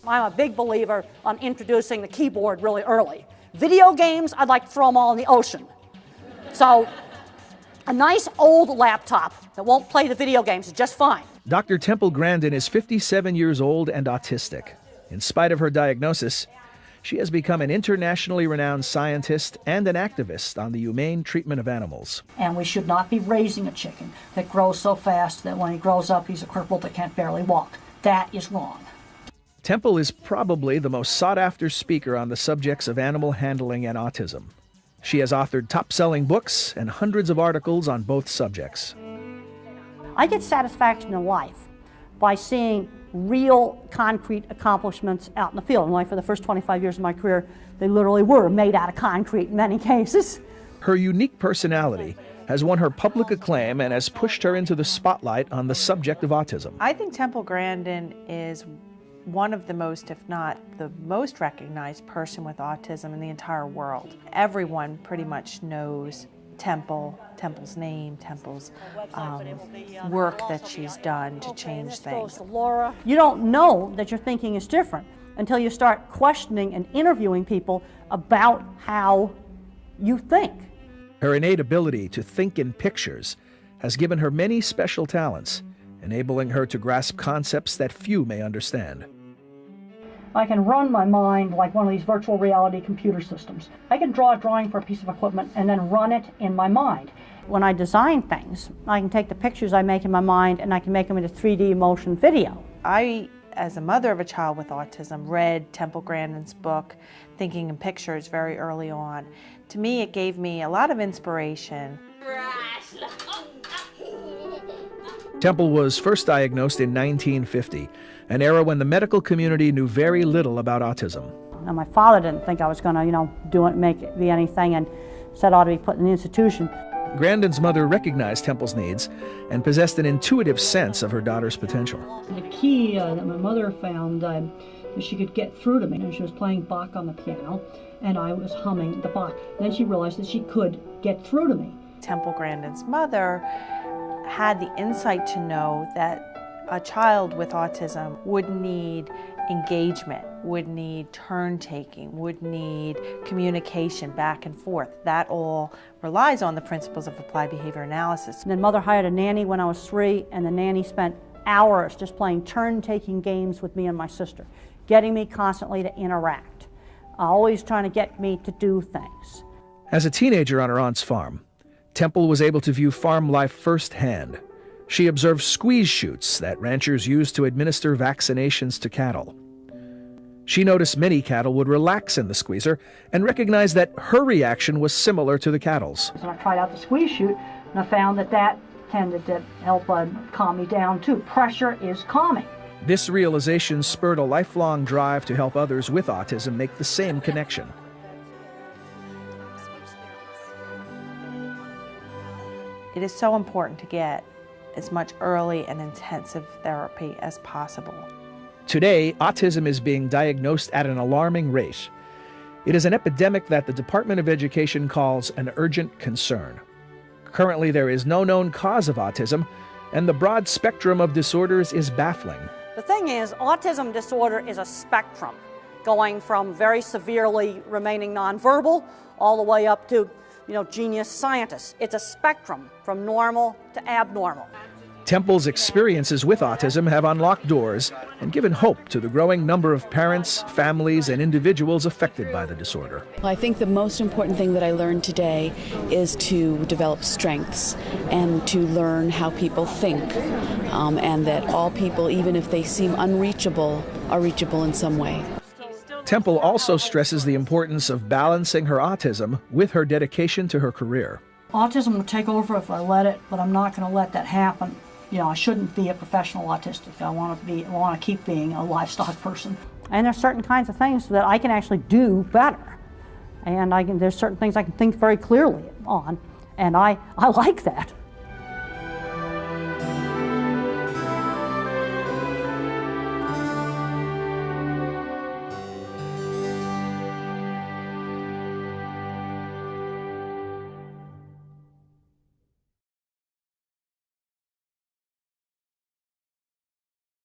I'm a big believer on introducing the keyboard really early. Video games, I'd like to throw them all in the ocean. So a nice old laptop that won't play the video games is just fine. Dr. Temple Gradind is 57 years old and autistic. In spite of her diagnosis, she has become an internationally renowned scientist and an activist on the humane treatment of animals. And we should not be raising a chicken that grows so fast that when he grows up, he's a cripple that can't barely walk. That is wrong. Temple is probably the most sought-after speaker on the subjects of animal handling and autism. She has authored top-selling books and hundreds of articles on both subjects. I get satisfaction in life by seeing real concrete accomplishments out in the field. And like for the first 25 years of my career, they literally were made out of concrete in many cases. Her unique personality has won her public acclaim and has pushed her into the spotlight on the subject of autism. I think Temple Gradind is one of the most, if not the most recognized person with autism in the entire world. Everyone pretty much knows Temple's name, Temple's work that she's done to change things. You don't know that your thinking is different until you start questioning and interviewing people about how you think. Her innate ability to think in pictures has given her many special talents, enabling her to grasp concepts that few may understand. I can run my mind like one of these virtual reality computer systems. I can draw a drawing for a piece of equipment and then run it in my mind. When I design things, I can take the pictures I make in my mind and I can make them into 3D motion video. I, as a mother of a child with autism, read Temple Grandind's book, Thinking in Pictures, very early on. To me, it gave me a lot of inspiration. Temple was first diagnosed in 1950, an era when the medical community knew very little about autism. Now, my father didn't think I was going to, do it, make it be anything, and said I ought to be put in the institution. Grandin's mother recognized Temple's needs and possessed an intuitive sense of her daughter's potential. The key that my mother found, she could get through to me. And she was playing Bach on the piano, and I was humming the Bach. Then she realized that she could get through to me. Temple Grandin's mother had the insight to know that a child with autism would need engagement, would need turn-taking, would need communication back and forth. That all relies on the principles of applied behavior analysis. And then Mother hired a nanny when I was 3, and the nanny spent hours just playing turn-taking games with me and my sister, getting me constantly to interact, always trying to get me to do things. As a teenager on her aunt's farm, Temple was able to view farm life firsthand. She observed squeeze chutes that ranchers used to administer vaccinations to cattle. She noticed many cattle would relax in the squeezer and recognized that her reaction was similar to the cattle's. So I tried out the squeeze chute, and I found that tended to help calm me down too. Pressure is calming. This realization spurred a lifelong drive to help others with autism make the same connection. It is so important to get as much early and intensive therapy as possible. Today, autism is being diagnosed at an alarming rate. It is an epidemic that the Department of Education calls an urgent concern. Currently, there is no known cause of autism, and the broad spectrum of disorders is baffling. The thing is, autism disorder is a spectrum, going from very severely remaining nonverbal all the way up to genius scientists. It's a spectrum from normal to abnormal. Temple's experiences with autism have unlocked doors and given hope to the growing number of parents, families, and individuals affected by the disorder. Well, I think the most important thing that I learned today is to develop strengths and to learn how people think, and that all people, even if they seem unreachable, are reachable in some way. Temple also stresses the importance of balancing her autism with her dedication to her career. Autism will take over if I let it, but I'm not going to let that happen. I shouldn't be a professional autistic. I want to keep being a livestock person. And there's certain kinds of things that I can actually do better. And there's certain things I can think very clearly on, and I like that.